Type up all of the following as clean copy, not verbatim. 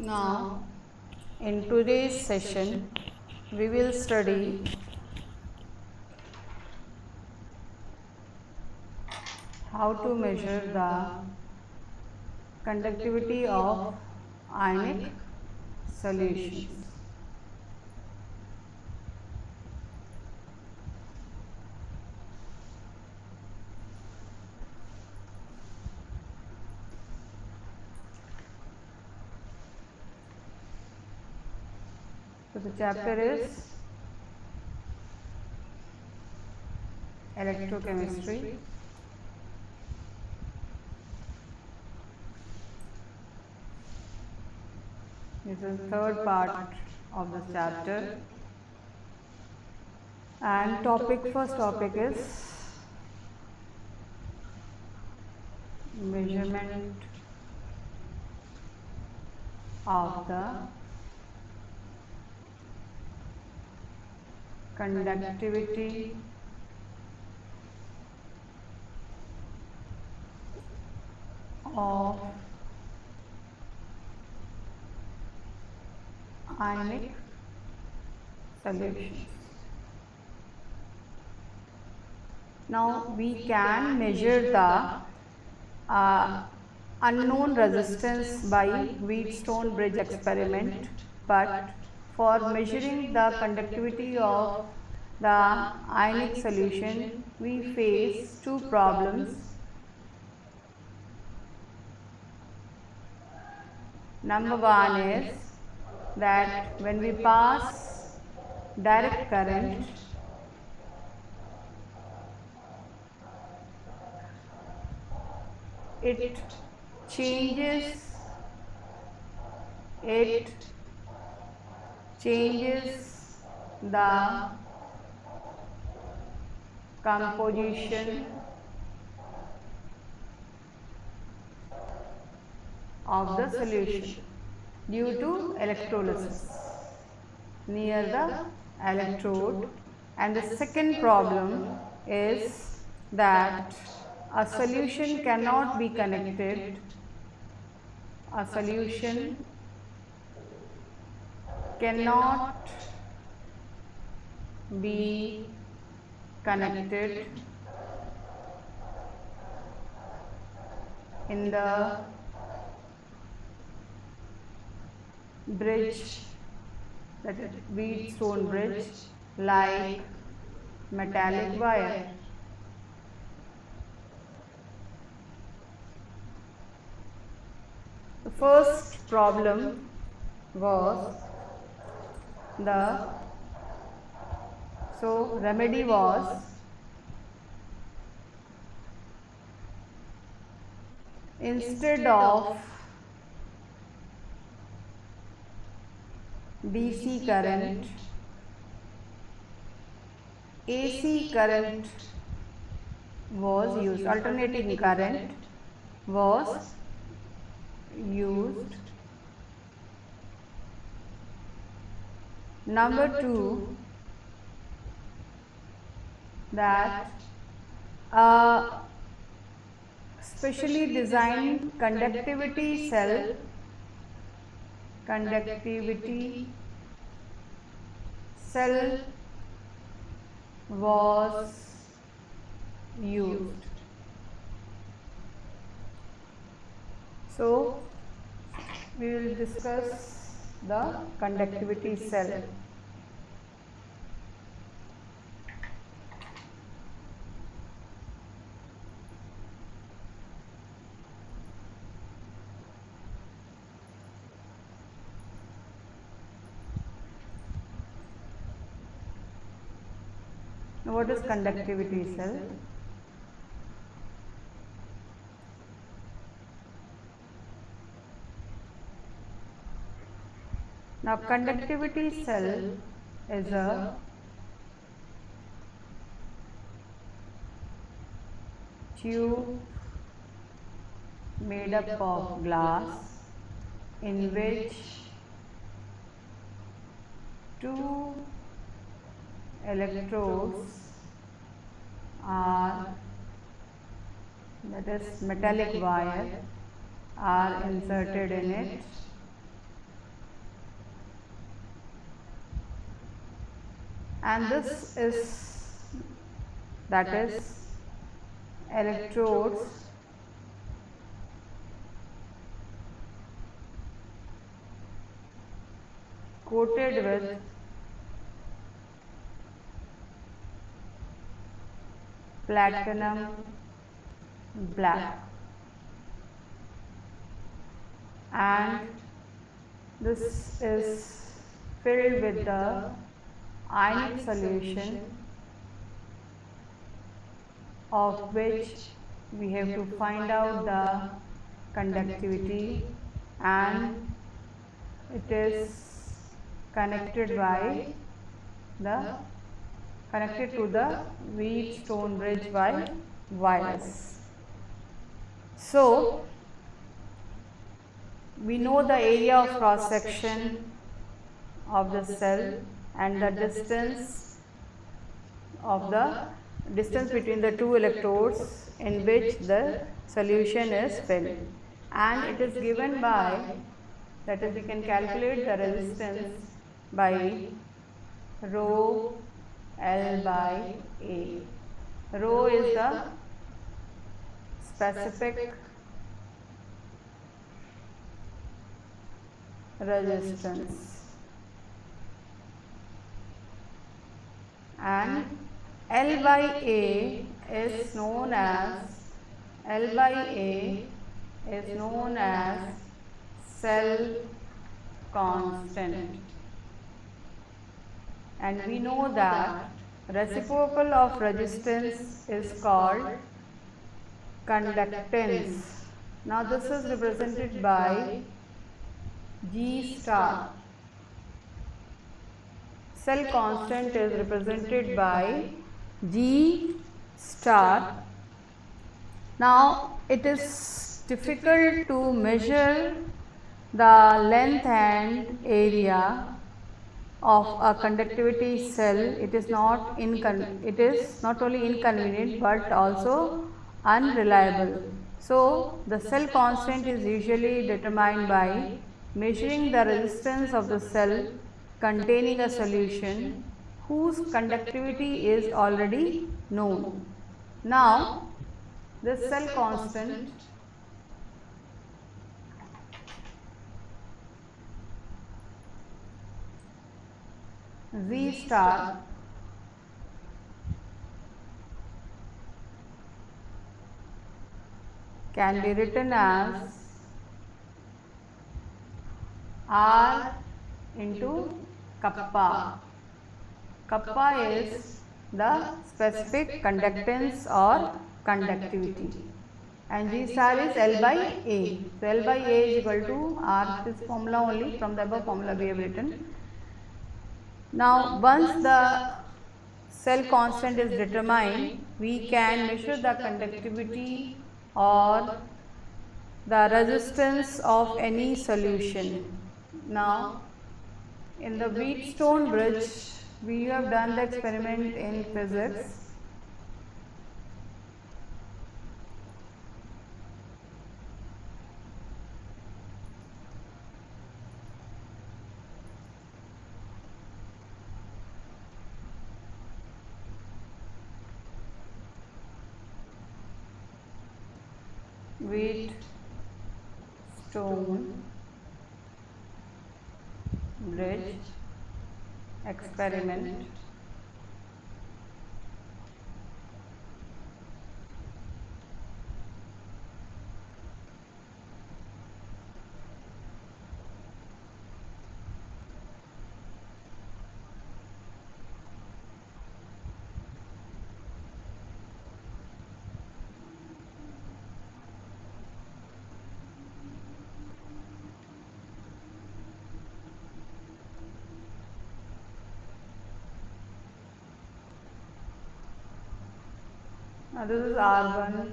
Now, in today's session, we will study how to measure the conductivity of ionic solutions. So the chapter is electrochemistry. This is the third part of this chapter, and first topic is measurement of the conductivity of ionic solutions. Now we can measure the unknown resistance by Wheatstone bridge experiment, but for measuring the conductivity of the ionic solution, we face two problems. Number one is that when we pass direct current, it changes the composition of the solution due to electrolysis near the electrode. And the second problem is that a solution cannot be connected. A solution cannot be connected in the bridge, that is Wheatstone bridge, like metallic wire. The first problem was remedy was instead of DC current, AC current was used, alternating current was used. Number two, that a specially designed conductivity cell was used. So we will discuss the conductivity cell. Now, what is conductivity cell? Now, conductivity cell is a tube made up of glass in which two electrodes are, that is metallic wire, are inserted in it, and this is, that is, electrodes coated with platinum black, and this is filled with the ionic solution, of which we have to find out the conductivity, and it is connected to the Wheatstone bridge by wires. So we know the area of cross section of the cell and the distance between the two electrodes in which the solution is filled, and it is given by, that is, we can calculate the resistance by rho L by A. Rho is the specific resistance, and L by A is known as cell constant, and we know that reciprocal of resistance is called conductance. Now this is represented by G star. Cell constant is represented by G star. Now it is difficult to measure the length and area of a conductivity cell. It is not only inconvenient but also unreliable. So the cell constant is usually determined by measuring the resistance of the cell containing a solution whose conductivity is already known. Now this cell constant Z star can be written as R into kappa. Kappa is the specific conductance or conductivity, and G star is L by A. So L by A is equal to R. This formula only, from the above formula we have written. Now once the cell constant is determined, we can measure the conductivity or the resistance of any solution. Now in the Wheatstone bridge, we have done the experiment in physics. Wheatstone bridge experiment. Now this is R1,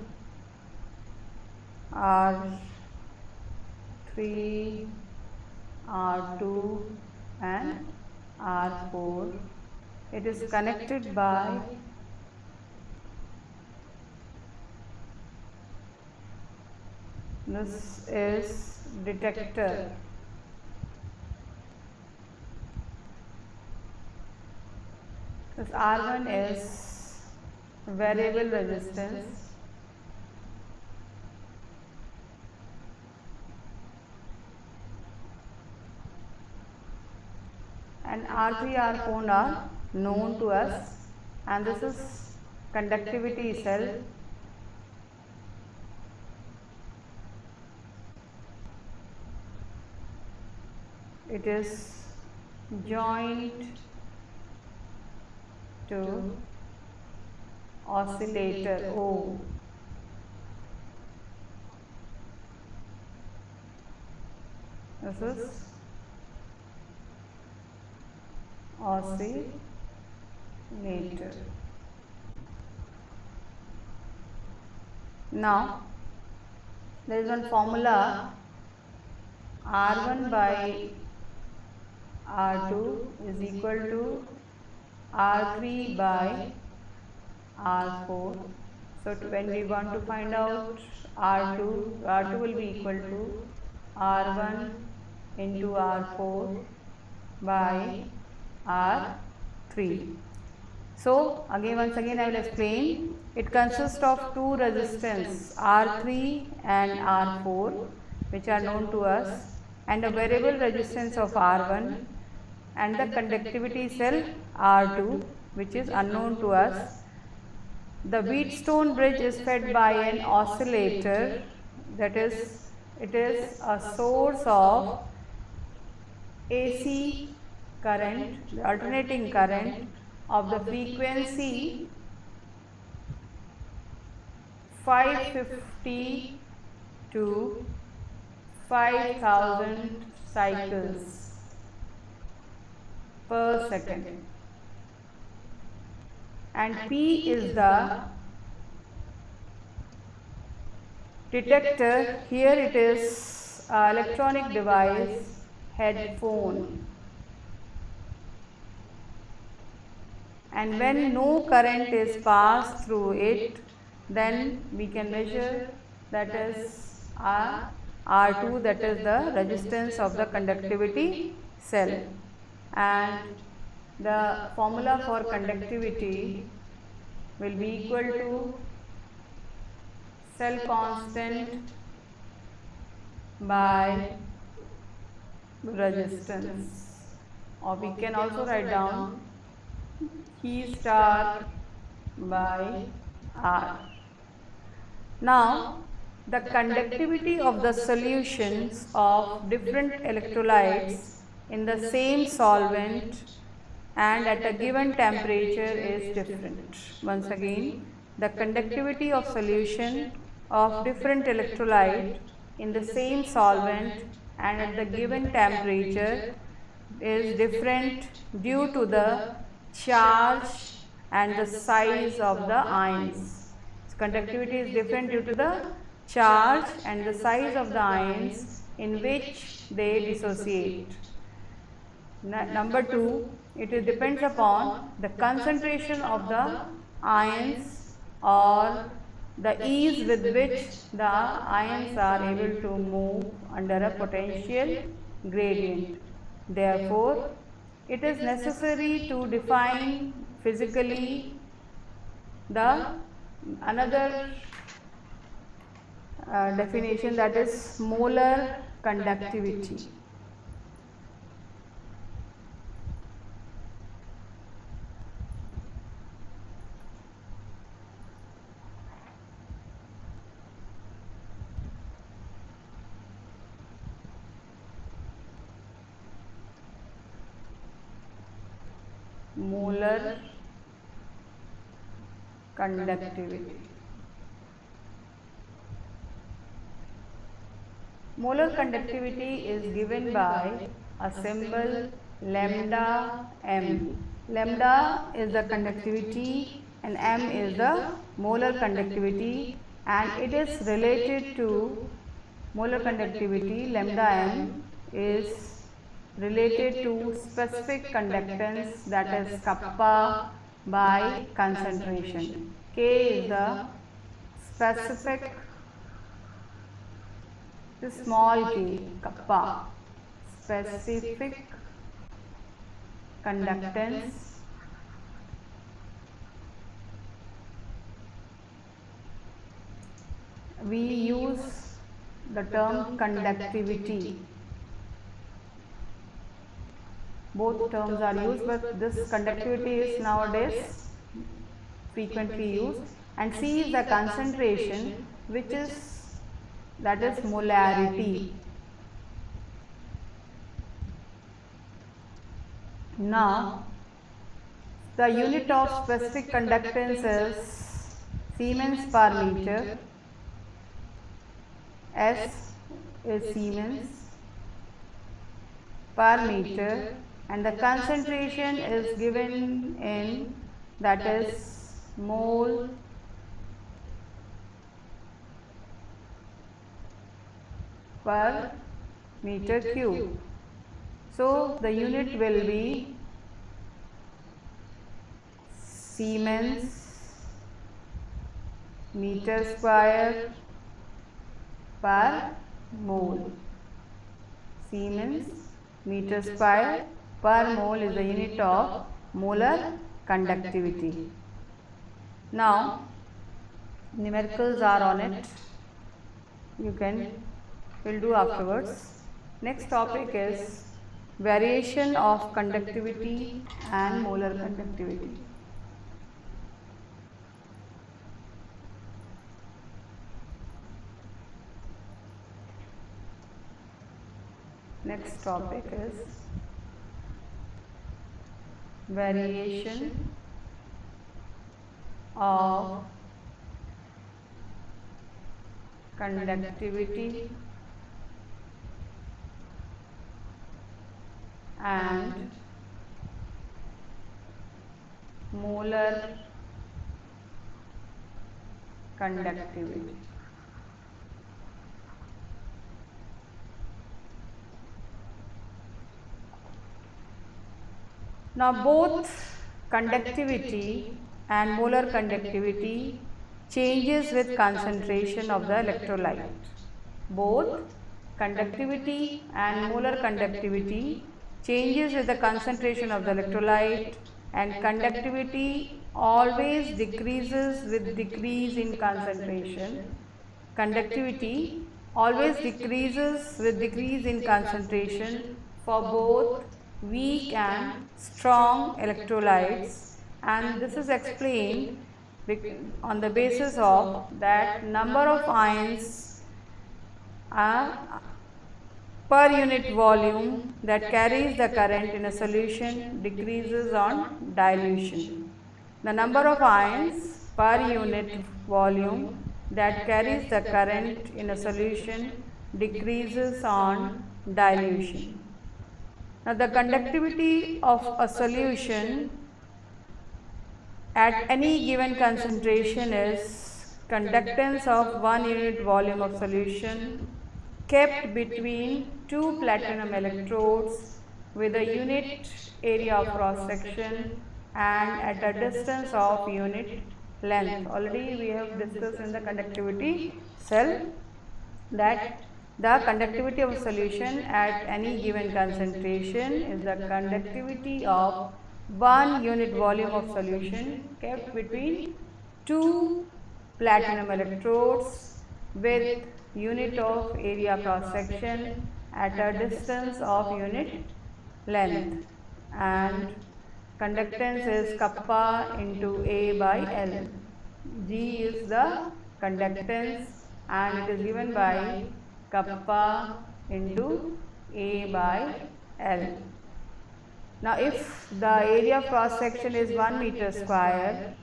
R3, R2 and R4. It is connected by this is detector. This R1 is variable resistance, and R3, R4 are known to us, and this is conductivity cell. It is joined to oscillator O. This is oscillator. Now, there is one formula, R1 by R2 is equal to R3 by R4. So, when we want to find out R2 will be equal to R1 into R4 by R3. So, once again I will explain. It consists of two resistance R3 and R4, which are known to us, and a variable resistance of R1, and the conductivity cell R2, which is unknown to us. The Wheatstone bridge is fed by an oscillator, that is, it is a source of AC current, the alternating current of the frequency 550 to 5000 cycles per second, and P is the detector. Here it is electronic device, headphone, and when no current is passed through it, then we can measure, that is R2, that is the resistance of the conductivity cell, and the formula for conductivity will be equal to cell constant by resistance, or we can also write down E star by R. Now, the conductivity of the solutions of different electrolytes in the same solvent and at a given temperature is different. Once again, the conductivity of solution of different electrolyte in the same solvent and at the given temperature is different due to the charge and the size of the ions. Conductivity is different due to the charge and the size of the ions in which they dissociate. Number 2, it depends upon the concentration of the ions or the ease with which the ions are able to move under a potential gradient. Therefore, it is necessary to define physically the another definition, that is molar conductivity. Molar conductivity. Molar conductivity is given by a symbol lambda m. Lambda is the conductivity and m is the molar conductivity, and it is related to molar conductivity. Lambda m is related to specific conductance, that is kappa by concentration. K is the specific, small k, kappa, specific conductance we use the term conductivity. Both terms are used, but this conductivity is nowadays frequently used. And C is the concentration, which is molarity. Now, the unit of specific conductance is Siemens per meter. S is Siemens per meter, and the concentration is given in, that is, mole per meter cube. So the unit will be Siemens meter square per mole. Siemens meter square per mole is the unit of molar conductivity. Now, numericals are on it. We'll do afterwards. Next topic is variation of conductivity and molar conductivity. Next topic is variation of conductivity and molar conductivity. Now both conductivity and molar conductivity changes with concentration of the electrolyte. Both conductivity and molar conductivity changes with the concentration of the electrolyte, and conductivity always decreases with decrease in concentration. Conductivity always decreases with decrease in concentration for both weak and strong electrolytes, and this is explained on the basis of that number of ions per unit volume that carries the current in a solution decreases on dilution. The number of ions per unit volume that carries the current in a solution decreases on dilution. Now, the conductivity of a solution at any given concentration is conductance of 1 unit volume of solution kept between two platinum electrodes with a unit area of cross section and at a distance of unit length. Already we have discussed in the conductivity cell that the conductivity of a solution at any given concentration is the conductivity of 1 unit volume of solution kept between two platinum electrodes with unit of area cross section at a distance of unit length, and conductance is kappa into A by L. G is the conductance and it is given by kappa into A by L. Now, if the area of cross section is 1 meter square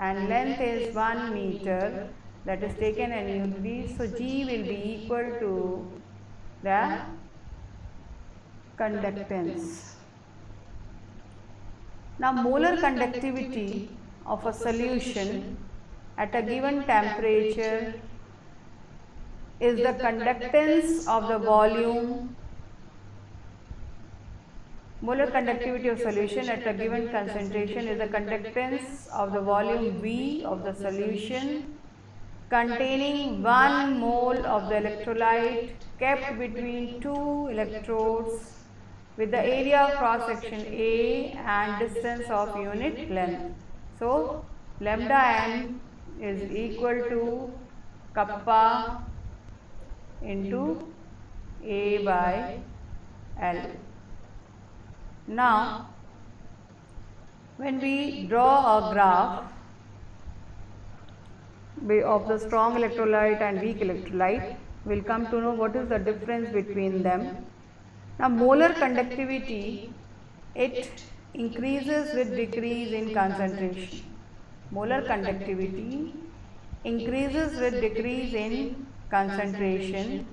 and length is 1 meter, that is taken in units, so G will be equal to the conductance. Now, molar conductivity of a solution at a given temperature is the conductance of the volume. Molar conductivity of solution at a given concentration is the conductance of the volume V of the solution containing 1 mole of the electrolyte kept between two electrodes with the area of cross section A and distance of unit length. So, lambda n is equal to kappa into A by L. Now, when we draw a graph of the strong electrolyte and weak electrolyte, we'll come to know what is the difference between them. Now, molar conductivity, it increases with decrease in concentration. Molar conductivity increases with decrease in concentration.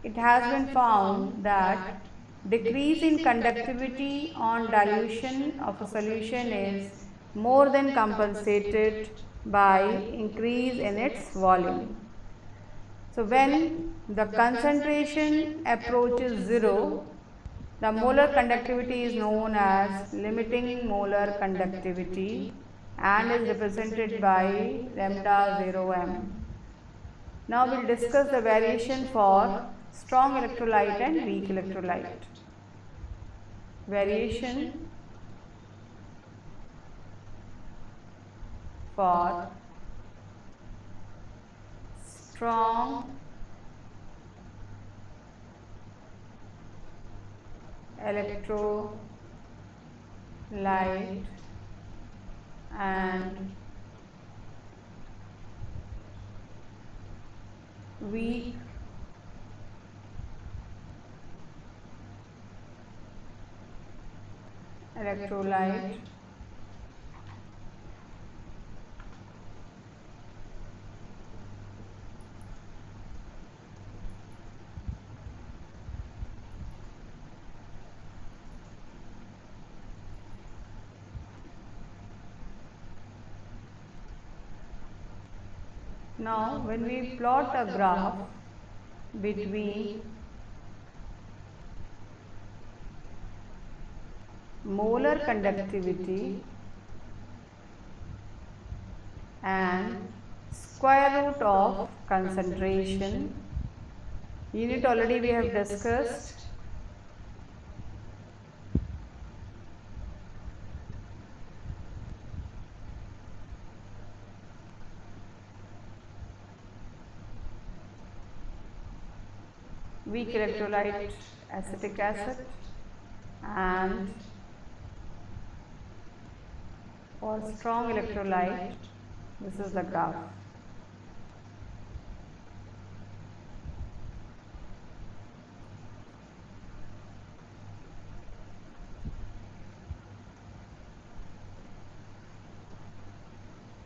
It has been found that decrease in conductivity on dilution of a solution is more than compensated by increase in its volume. So, when the concentration approaches 0, the molar conductivity is known as limiting molar conductivity and is represented by lambda 0m. Now, we will discuss the variation for strong electrolyte and weak electrolyte. Variation for strong electrolyte and weak electrolyte Now, when we plot a graph between molar conductivity and square root of concentration, unit already we have discussed. Weak electrolyte acetic acid and for strong electrolyte, this is the graph.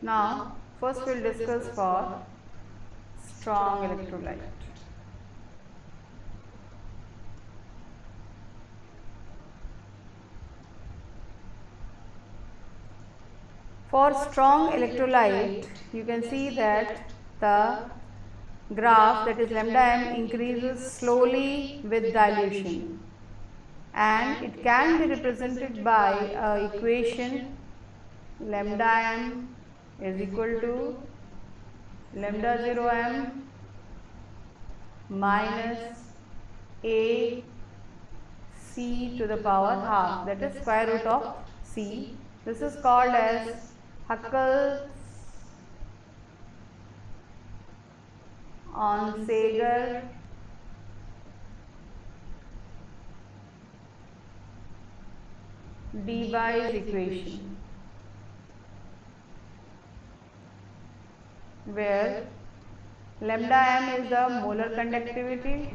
Now, first we will discuss for strong electrolyte. For strong electrolyte, you can see that the graph, that is lambda m, increases slowly with dilution, and it can be represented by a equation lambda m is equal to lambda 0m minus a c to the power half, that is square root of c. This is called as Huckel-Onsager Debye equation, where lambda m is the molar conductivity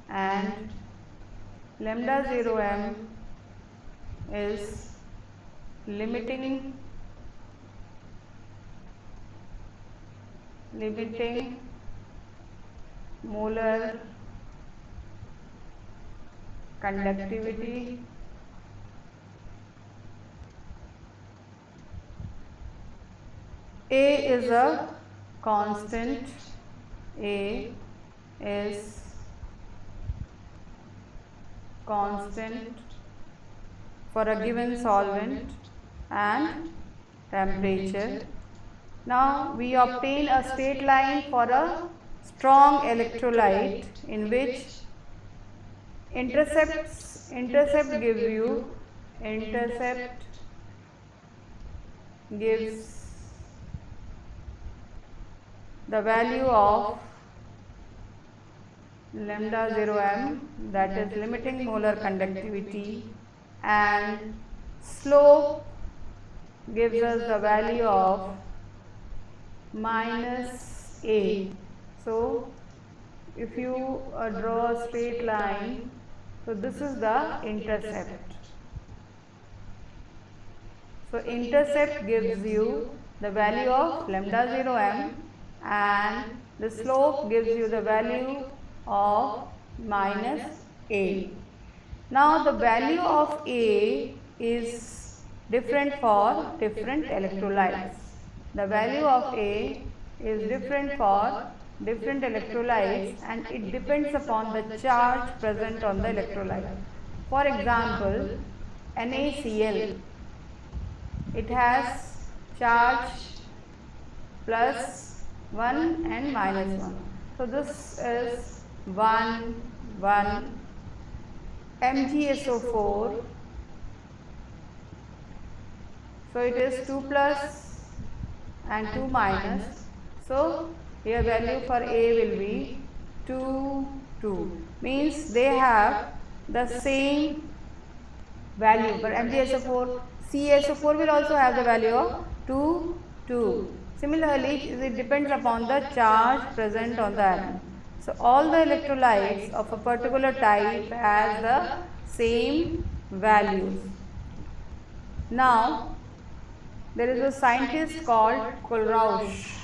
and lambda 0m is limiting molar conductivity A is a constant, A is constant for a given solvent and temperature. Now, we obtain a straight line for a strong electrolyte in which intercept gives the value of lambda 0 m, that is limiting molar conductivity, and slope gives us the value of minus a. So if you draw a straight line, so this is the intercept. So intercept gives you the value of lambda 0 m, and the slope gives you the value of minus a. Now the value of a is different for different electrolytes. The value of a is different for different electrolytes, and it depends upon the charge present on the electrolyte. For example, NaCl, it has charge plus 1 and minus 1. So this is 1, 1. MgSO4, so it is 2 plus and 2 minus. So here value for A will be 2, 2. Means they have the same value, but MgSO4, CaSO4 will also have the value of 2, 2. Similarly, it depends upon the charge present on the atom. So all the electrolytes of a particular type has the same values. Now, there is a scientist called Kohlrausch.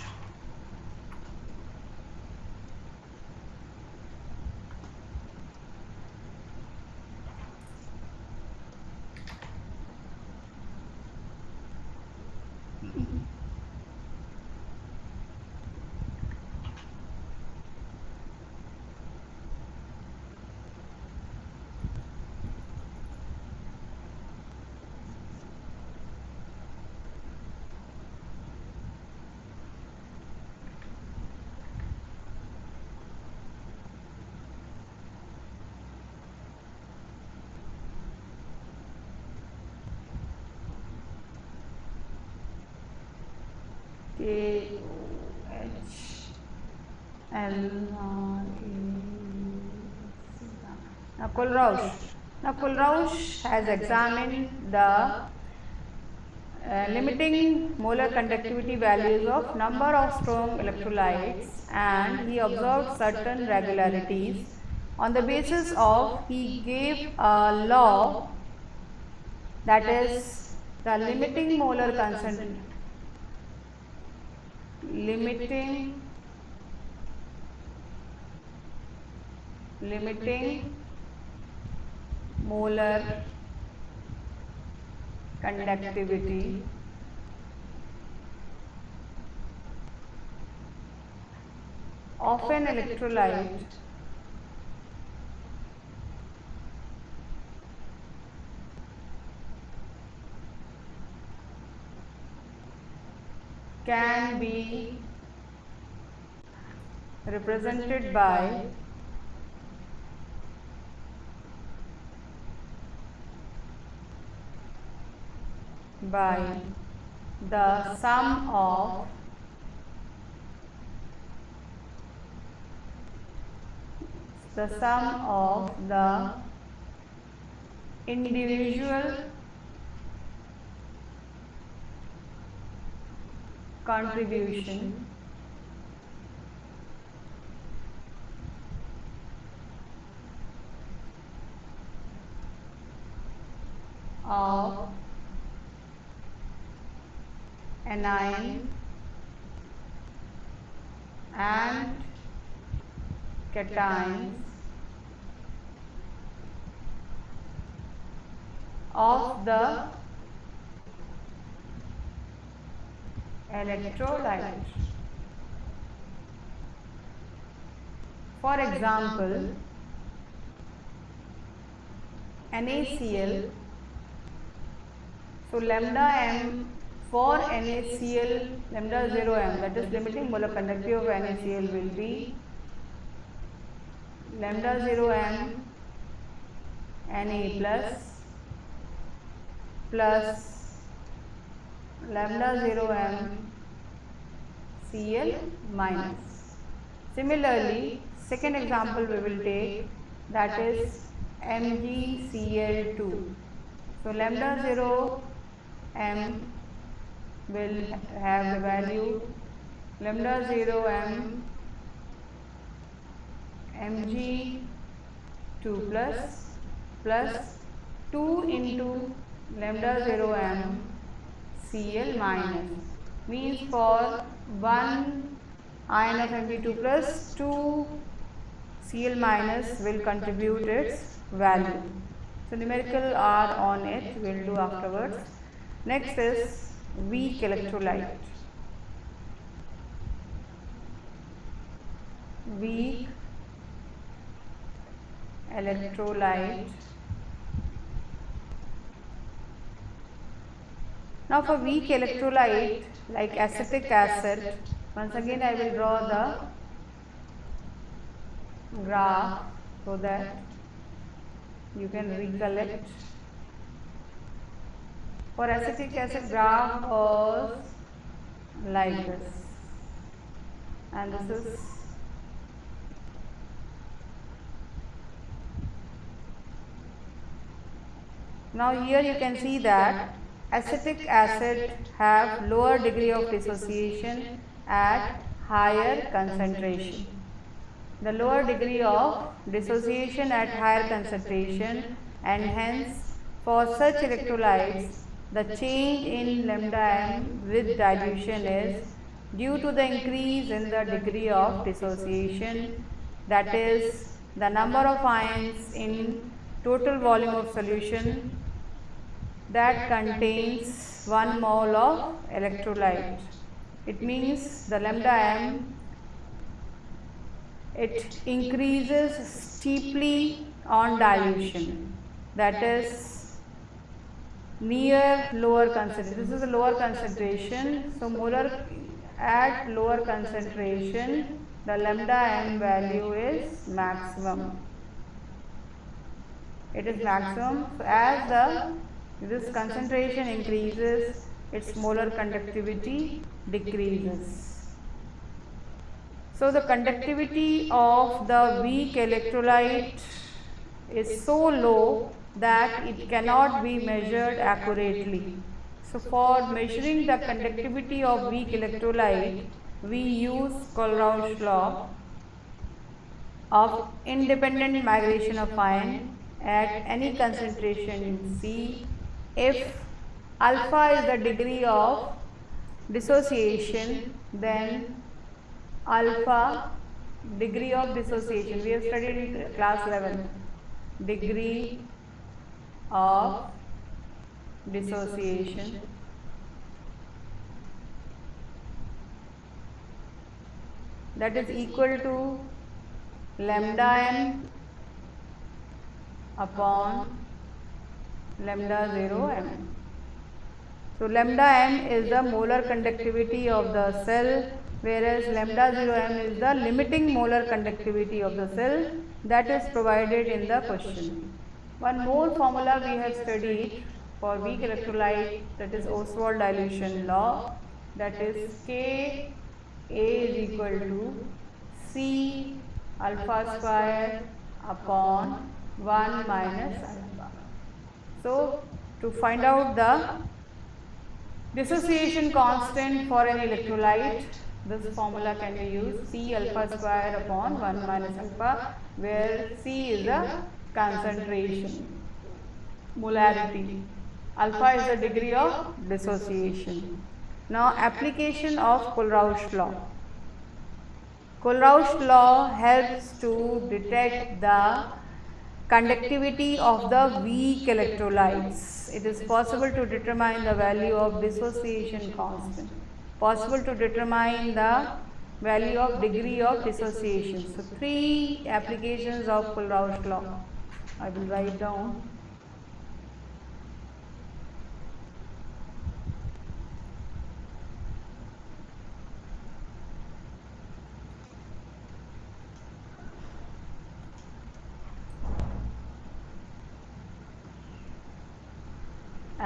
Now Kohlrausch has examined the limiting molar conductivity values of number of strong electrolytes, and he observed certain regularities. On the basis of, he gave a law, that is the limiting molar concentration, limiting molar conductivity of an electrolyte can be represented by the sum of the individual contribution of anion and cations of the electrolyte. For example, NaCl, so lambda m for NaCl, lambda 0 m, that is limiting molar conductivity of NaCl, will be lambda 0 m Na plus lambda 0 m Cl minus. Similarly, second example we will take, that is MgCl2. So lambda 0 m will have the value lambda 0 m Mg2 plus 2 into lambda 0 m Cl minus, means for one ion of Mg2 plus 2 Cl minus will contribute its value. So numerical are on it, we will do afterwards. Next is weak electrolyte. Weak electrolyte. Now for weak electrolyte like acetic acid, once again I will draw the graph so that you can recollect. For acetic acid, graph was like this, and this is now here you can see that acetic acid have lower degree of dissociation at higher concentration. The lower degree of dissociation at higher concentration, and hence for such electrolytes the change in lambda m with dilution is due to the increase in the degree of dissociation, that is the number of ions in total volume of solution that contains 1 mole of electrolyte. It means the lambda m, it increases steeply on dilution, that is near lower concentration. This is a lower concentration, so molar at lower concentration the lambda m value is maximum. It is maximum. So as this concentration increases, its molar conductivity decreases. So the conductivity of the weak electrolyte is so low that it cannot be measured accurately. So for measuring the conductivity of weak electrolyte, we use Kohlrausch law of independent migration of ion at any concentration C. If alpha is the degree of dissociation, then alpha degree of dissociation, we have studied in class 11, degree of dissociation that is equal to lambda m upon lambda 0 m. So lambda m is the molar conductivity of the cell, whereas lambda 0 m is the limiting molar conductivity of the cell that is provided in the question. One more formula we have studied for weak electrolyte, that is Ostwald dilution law, that is Ka is equal to C alpha square upon 1 minus alpha. So to find out the dissociation constant for an electrolyte, this formula can be used, C alpha square upon 1 minus alpha, where C is the concentration, molarity, alpha is the degree of dissociation. Now application of Kohlrausch law. Kohlrausch law helps to detect the conductivity of the weak electrolytes. It is possible to determine the value of dissociation constant, possible to determine the value of degree of dissociation. So 3 applications of Kohlrausch law I will write down.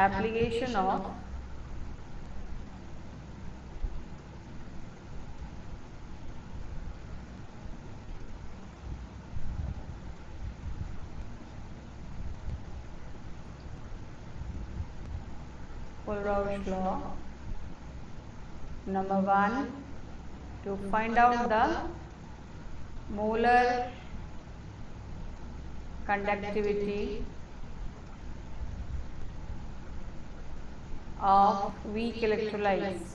application of Kohlrausch law. Number 1, to find out the molar conductivity of weak electrolytes.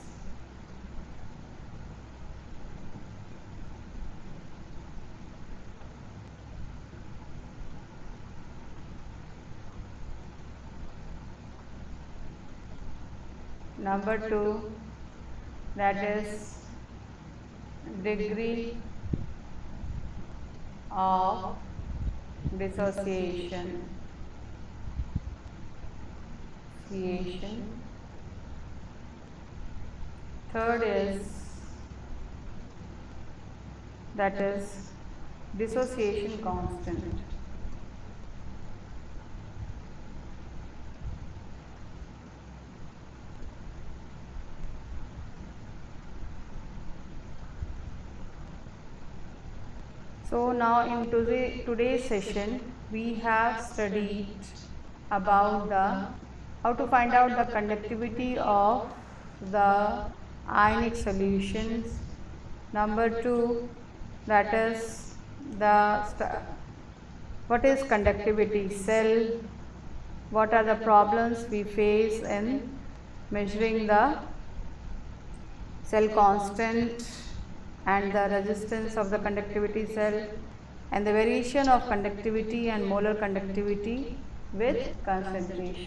Number 2, that is degree of dissociation. Third is that is dissociation constant. So now in today's session we have studied about how to find out the conductivity of the ionic solutions. Number 2, that is what is conductivity cell, what are the problems we face in measuring the cell constant and the resistance of the conductivity cell, and the variation of conductivity and molar conductivity with concentration.